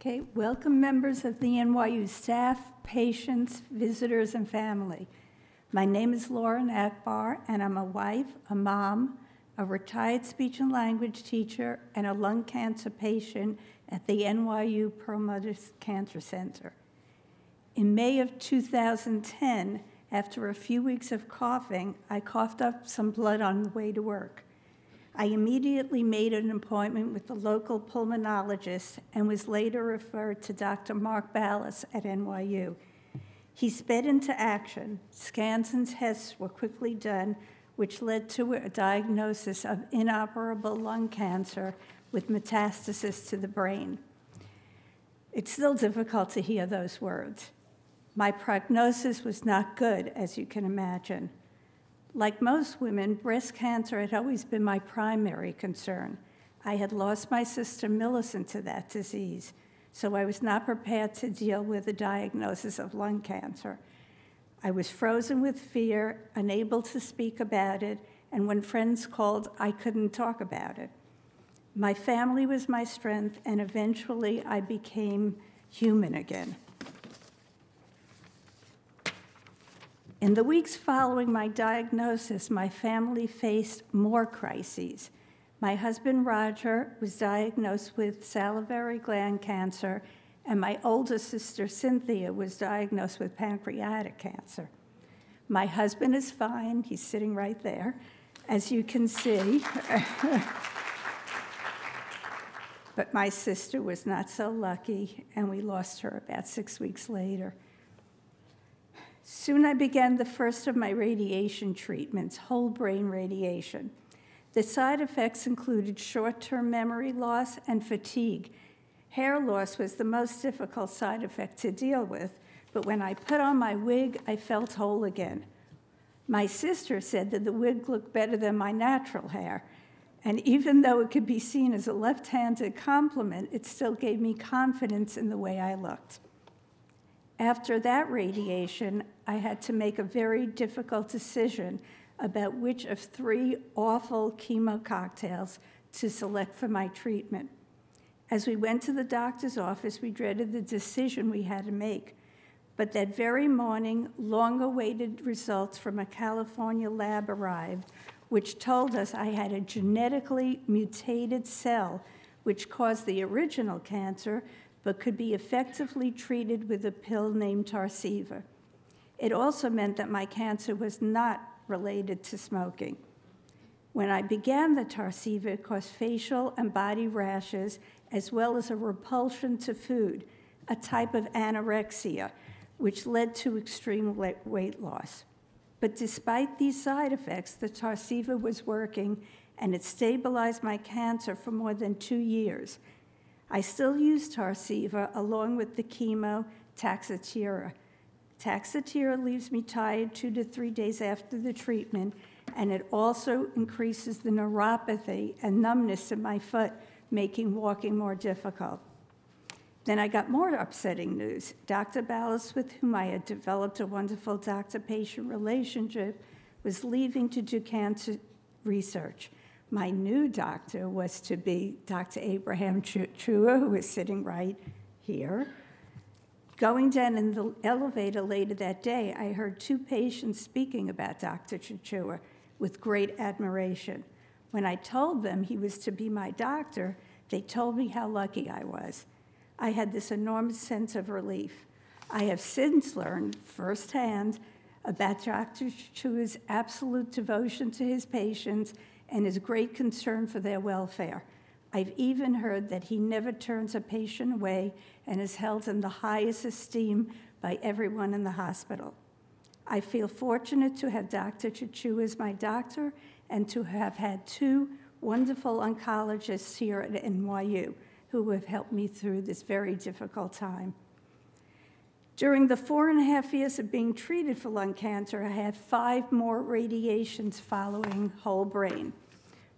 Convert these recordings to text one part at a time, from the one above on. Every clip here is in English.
Okay, welcome members of the NYU staff, patients, visitors, and family. My name is Laura Nachbar, and I'm a wife, a mom, a retired speech and language teacher, and a lung cancer patient at the NYU Perlmutter Cancer Center. In May of 2010, after a few weeks of coughing, I coughed up some blood on the way to work. I immediately made an appointment with the local pulmonologist and was later referred to Dr. Mark Ballas at NYU. He sped into action. Scans and tests were quickly done, which led to a diagnosis of inoperable lung cancer with metastasis to the brain. It's still difficult to hear those words. My prognosis was not good, as you can imagine. Like most women, breast cancer had always been my primary concern. I had lost my sister Millicent to that disease, so I was not prepared to deal with the diagnosis of lung cancer. I was frozen with fear, unable to speak about it, and when friends called, I couldn't talk about it. My family was my strength, and eventually I became human again. In the weeks following my diagnosis, my family faced more crises. My husband, Roger, was diagnosed with salivary gland cancer, and my older sister, Cynthia, was diagnosed with pancreatic cancer. My husband is fine. He's sitting right there, as you can see. But my sister was not so lucky, and we lost her about 6 weeks later. Soon I began the first of my radiation treatments, whole brain radiation. The side effects included short-term memory loss and fatigue. Hair loss was the most difficult side effect to deal with, but when I put on my wig, I felt whole again. My sister said that the wig looked better than my natural hair, and even though it could be seen as a left-handed compliment, it still gave me confidence in the way I looked. After that radiation, I had to make a very difficult decision about which of 3 awful chemo cocktails to select for my treatment. As we went to the doctor's office, we dreaded the decision we had to make. But that very morning, long-awaited results from a California lab arrived, which told us I had a genetically mutated cell which caused the original cancer, but could be effectively treated with a pill named Tarceva. It also meant that my cancer was not related to smoking. When I began the Tarceva, it caused facial and body rashes, as well as a repulsion to food, a type of anorexia, which led to extreme weight loss. But despite these side effects, the Tarceva was working, and it stabilized my cancer for more than 2 years. I still use Tarceva along with the chemo Taxotere. Taxotere leaves me tired 2 to 3 days after the treatment, and it also increases the neuropathy and numbness in my foot, making walking more difficult. Then I got more upsetting news. Dr. Ballas, with whom I had developed a wonderful doctor-patient relationship, was leaving to do cancer research. My new doctor was to be Dr. Abraham Chua, who is sitting right here. Going down in the elevator later that day, I heard 2 patients speaking about Dr. Chua with great admiration. When I told them he was to be my doctor, they told me how lucky I was. I had this enormous sense of relief. I have since learned firsthand about Dr. Chua's absolute devotion to his patients and his great concern for their welfare. I've even heard that he never turns a patient away and is held in the highest esteem by everyone in the hospital. I feel fortunate to have Dr. Chua as my doctor and to have had 2 wonderful oncologists here at NYU who have helped me through this very difficult time. During the 4.5 years of being treated for lung cancer, I had 5 more radiations following whole brain.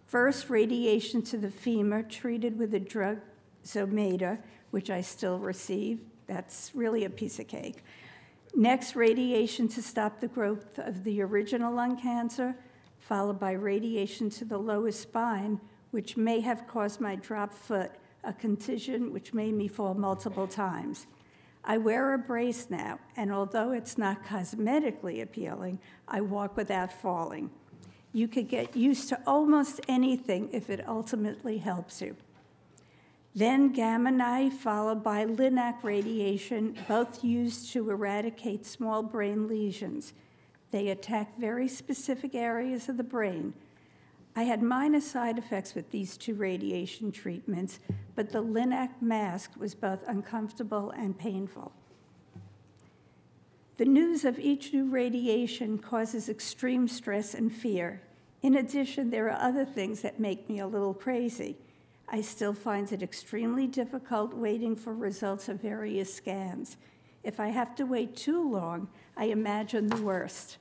First, radiation to the femur, treated with the drug Zometa, which I still receive. That's really a piece of cake. Next, radiation to stop the growth of the original lung cancer, followed by radiation to the lower spine, which may have caused my dropped foot, a contusion which made me fall multiple times. I wear a brace now, and although it's not cosmetically appealing, I walk without falling. You could get used to almost anything if it ultimately helps you. Then gamma knife, followed by LINAC radiation, both used to eradicate small brain lesions. They attack very specific areas of the brain. I had minor side effects with these two radiation treatments, but the LINAC mask was both uncomfortable and painful. The news of each new radiation causes extreme stress and fear. In addition, there are other things that make me a little crazy. I still find it extremely difficult waiting for results of various scans. If I have to wait too long, I imagine the worst.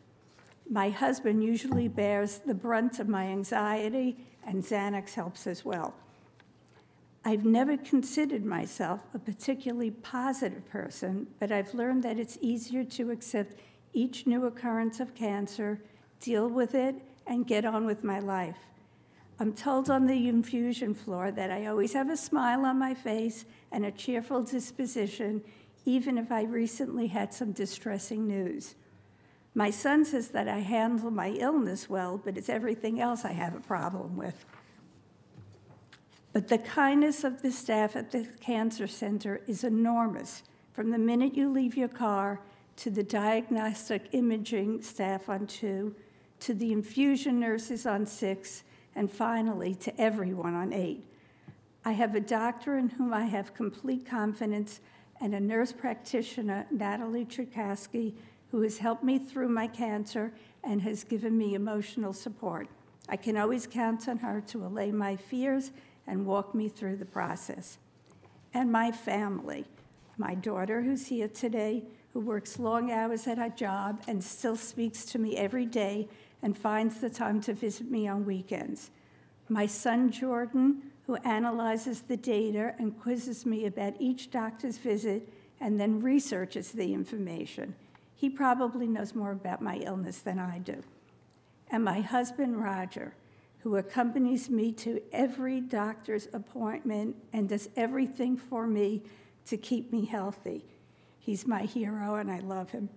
My husband usually bears the brunt of my anxiety, and Xanax helps as well. I've never considered myself a particularly positive person, but I've learned that it's easier to accept each new occurrence of cancer, deal with it, and get on with my life. I'm told on the infusion floor that I always have a smile on my face and a cheerful disposition, even if I recently had some distressing news. My son says that I handle my illness well, but it's everything else I have a problem with. But the kindness of the staff at the cancer center is enormous. From the minute you leave your car, to the diagnostic imaging staff on 2, to the infusion nurses on 6, and finally to everyone on 8. I have a doctor in whom I have complete confidence and a nurse practitioner, Natalie Cherkasky, who has helped me through my cancer and has given me emotional support. I can always count on her to allay my fears and walk me through the process. And my family, my daughter who's here today, who works long hours at her job and still speaks to me every day and finds the time to visit me on weekends. My son, Jordan, who analyzes the data and quizzes me about each doctor's visit and then researches the information. He probably knows more about my illness than I do. And my husband, Roger, who accompanies me to every doctor's appointment and does everything for me to keep me healthy. He's my hero, and I love him.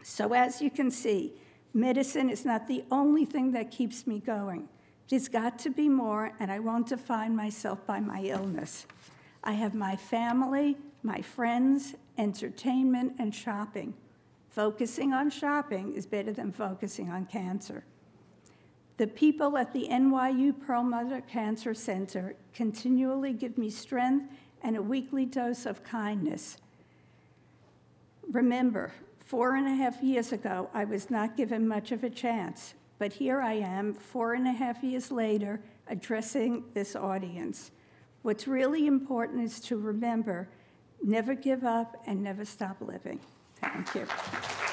So as you can see, medicine is not the only thing that keeps me going. There's got to be more, and I won't define myself by my illness. I have my family, my friends, entertainment, and shopping. Focusing on shopping is better than focusing on cancer. The people at the NYU Perlmutter Cancer Center continually give me strength and a weekly dose of kindness. Remember, 4.5 years ago, I was not given much of a chance, but here I am, 4.5 years later, addressing this audience. What's really important is to remember, never give up and never stop living. Thank you.